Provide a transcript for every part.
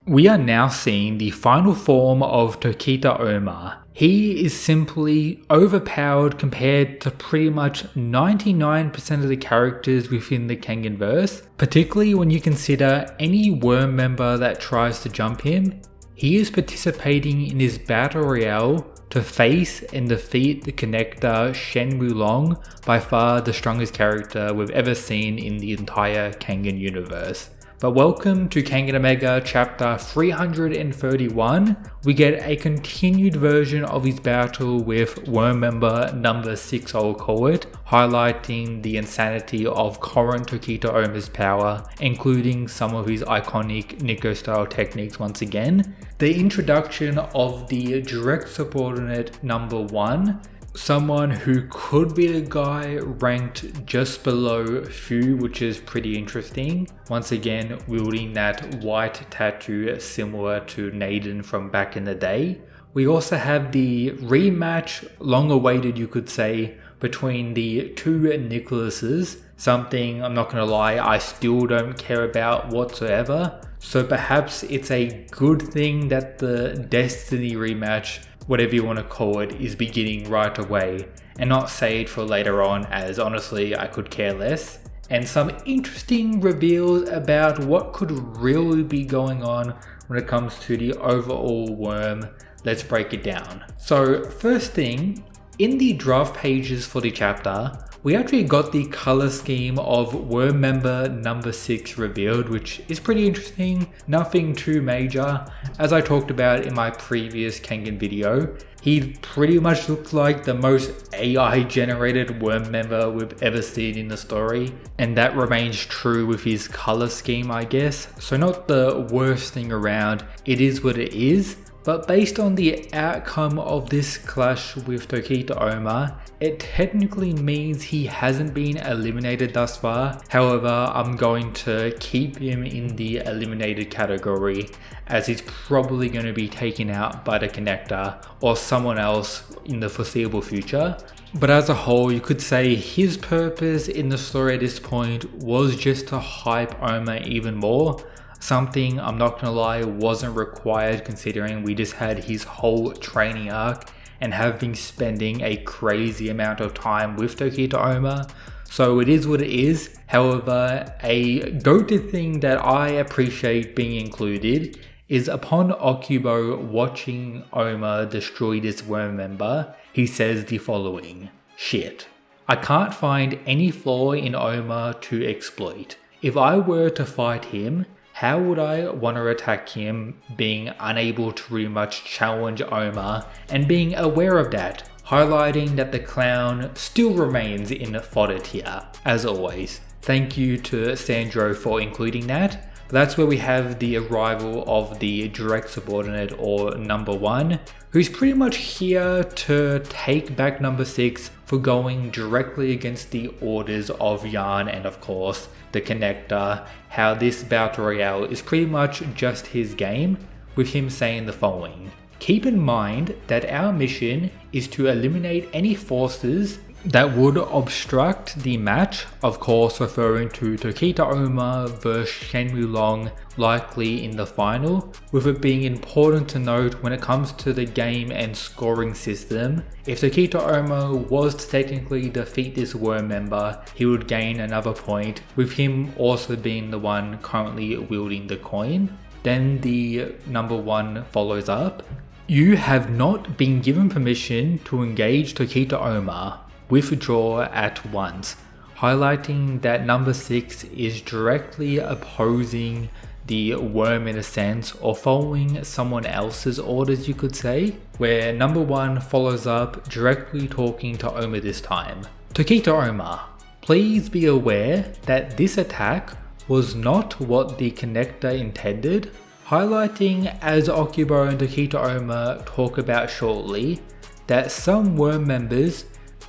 We are now seeing the final form of Tokita Ohma. He is simply overpowered compared to pretty much 99% of the characters within the Kengan verse, particularly when you consider any worm member that tries to jump him. He is participating in his battle royale to face and defeat the connector Shen Wulong, by far the strongest character we've ever seen in the entire Kengan universe. But welcome to Kengan Omega chapter 331. We get a continued version of his battle with worm member number 6, I'll call it, highlighting the insanity of current Tokita Ohma's power, including some of his iconic Nico style techniques once again. The introduction of the direct subordinate number 1, someone who could be the guy ranked just below Fu, which is pretty interesting. Once again, wielding that white tattoo similar to Naden from back in the day. We also have the rematch, long awaited you could say, between the two Nicholases. Something, I'm not gonna lie, I still don't care about whatsoever. So perhaps it's a good thing that the Destiny rematch, whatever you want to call it, is beginning right away and not saved for later on, as honestly I could care less. And some interesting reveals about what could really be going on when it comes to the overall worm. Let's break it down. So first thing, in the draft pages for the chapter, we actually got the color scheme of worm member number 6 revealed, which is pretty interesting, nothing too major. As I talked about in my previous Kengan video, he pretty much looks like the most AI generated worm member we've ever seen in the story, and that remains true with his color scheme, I guess. So not the worst thing around, it is what it is. But based on the outcome of this clash with Tokita Ohma, it technically means he hasn't been eliminated thus far. However, I'm going to keep him in the eliminated category, as he's probably going to be taken out by the connector or someone else in the foreseeable future. But as a whole, you could say his purpose in the story at this point was just to hype Ohma even more. Something, I'm not gonna lie, wasn't required considering we just had his whole training arc and have been spending a crazy amount of time with Tokita Ohma. So it is what it is. However, a goated thing that I appreciate being included is upon Okubo watching Ohma destroy this worm member, he says the following: "Shit. I can't find any flaw in Ohma to exploit. If I were to fight him, how would I want to attack him, being unable to really much challenge Ohma and being aware of that?" Highlighting that the clown still remains in fodder tier, as always. Thank you to Sandro for including that. That's where we have the arrival of the direct subordinate, or number 1, who's pretty much here to take back number 6 for going directly against the orders of Yarn and of course the connector. How this battle royale is pretty much just his game, with him saying the following: "Keep in mind that our mission is to eliminate any forces that would obstruct the match," of course referring to Tokita Ohma vs Shen Wulong, likely in the final, with it being important to note when it comes to the game and scoring system, if Tokita Ohma was to technically defeat this worm member, he would gain another point, with him also being the one currently wielding the coin. Then the number 1 follows up: "You have not been given permission to engage Tokita Ohma. Withdraw at once," highlighting that number 6 is directly opposing the worm in a sense, or following someone else's orders you could say, where number 1 follows up directly talking to Ohma this time. "Tokita Ohma, please be aware that this attack was not what the connector intended," highlighting, as Okubo and Tokita Ohma talk about shortly, that some worm members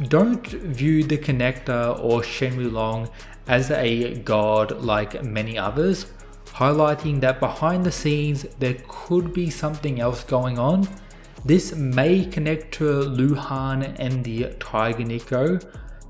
don't view the connector or Shen Wulong as a god like many others, highlighting that behind the scenes there could be something else going on. This may connect to Luhan and the Tiger Nico,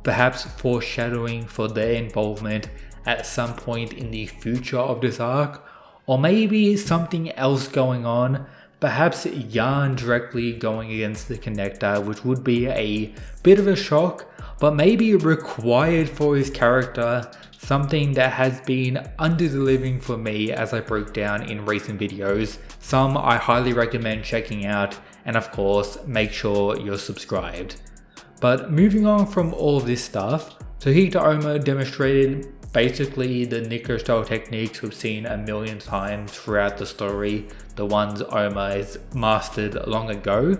perhaps foreshadowing for their involvement at some point in the future of this arc, or maybe something else going on. Perhaps Yarn directly going against the Connector, which would be a bit of a shock, but maybe required for his character, something that has been under-delivering for me as I broke down in recent videos. Some I highly recommend checking out, and of course, make sure you're subscribed. But moving on from all of this stuff, Tokita Ohma demonstrated basically the Nico style techniques we've seen a million times throughout the story, the ones Ohma has mastered long ago.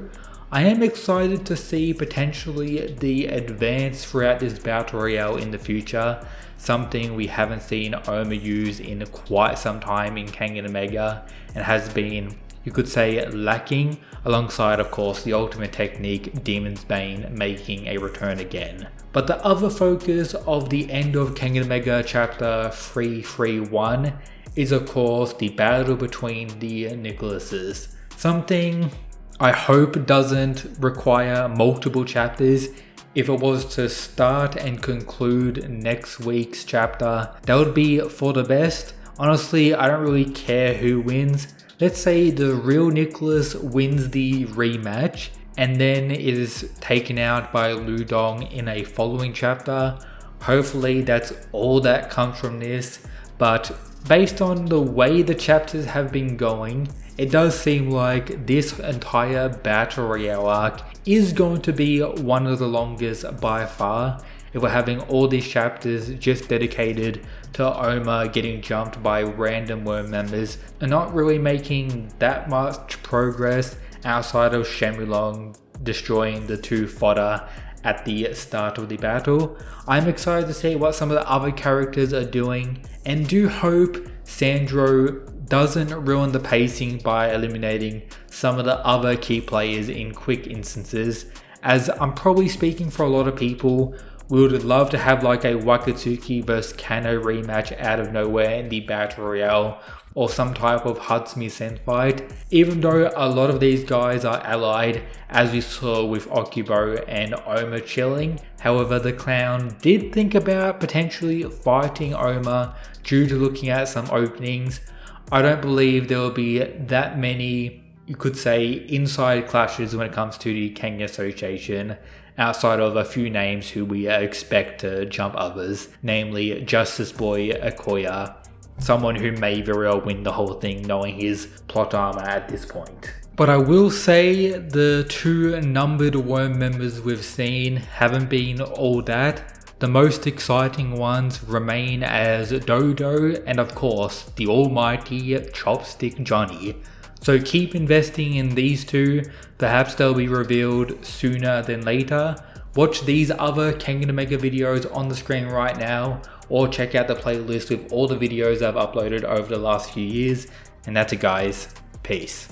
I am excited to see potentially the advance throughout this battle royale in the future, something we haven't seen Ohma use in quite some time in Kengan Omega, and has been, you could say, lacking, alongside of course the ultimate technique Demon's Bane making a return again. But the other focus of the end of Kengan Omega chapter 331 is of course the battle between the Nicholases. Something I hope doesn't require multiple chapters. If it was to start and conclude next week's chapter, that would be for the best. Honestly, I don't really care who wins. Let's say the real Nicholas wins the rematch and then is taken out by Ludong in a following chapter. Hopefully that's all that comes from this, but based on the way the chapters have been going, it does seem like this entire Battle Royale arc is going to be one of the longest by far, if we're having all these chapters just dedicated to Ohma getting jumped by random worm members and not really making that much progress outside of Shemulong destroying the two fodder at the start of the battle. I'm excited to see what some of the other characters are doing, and do hope Sandro doesn't ruin the pacing by eliminating some of the other key players in quick instances, as I'm probably speaking for a lot of people. We would love to have like a Wakatsuki vs Kano rematch out of nowhere in the Battle Royale, or some type of Hatsumi Sen fight, even though a lot of these guys are allied, as we saw with Okubo and Ohma chilling. However, the clown did think about potentially fighting Ohma due to looking at some openings. I don't believe there will be that many, you could say, inside clashes when it comes to the Kengan Association, outside of a few names who we expect to jump others, namely Justice Boy Okoya, someone who may very well win the whole thing knowing his plot armor at this point. But I will say the two numbered worm members we've seen haven't been all that. The most exciting ones remain as Dodo and of course the almighty Chopstick Johnny. So keep investing in these two, perhaps they'll be revealed sooner than later. Watch these other Kengan Omega videos on the screen right now, or check out the playlist with all the videos I've uploaded over the last few years. And that's it guys, peace.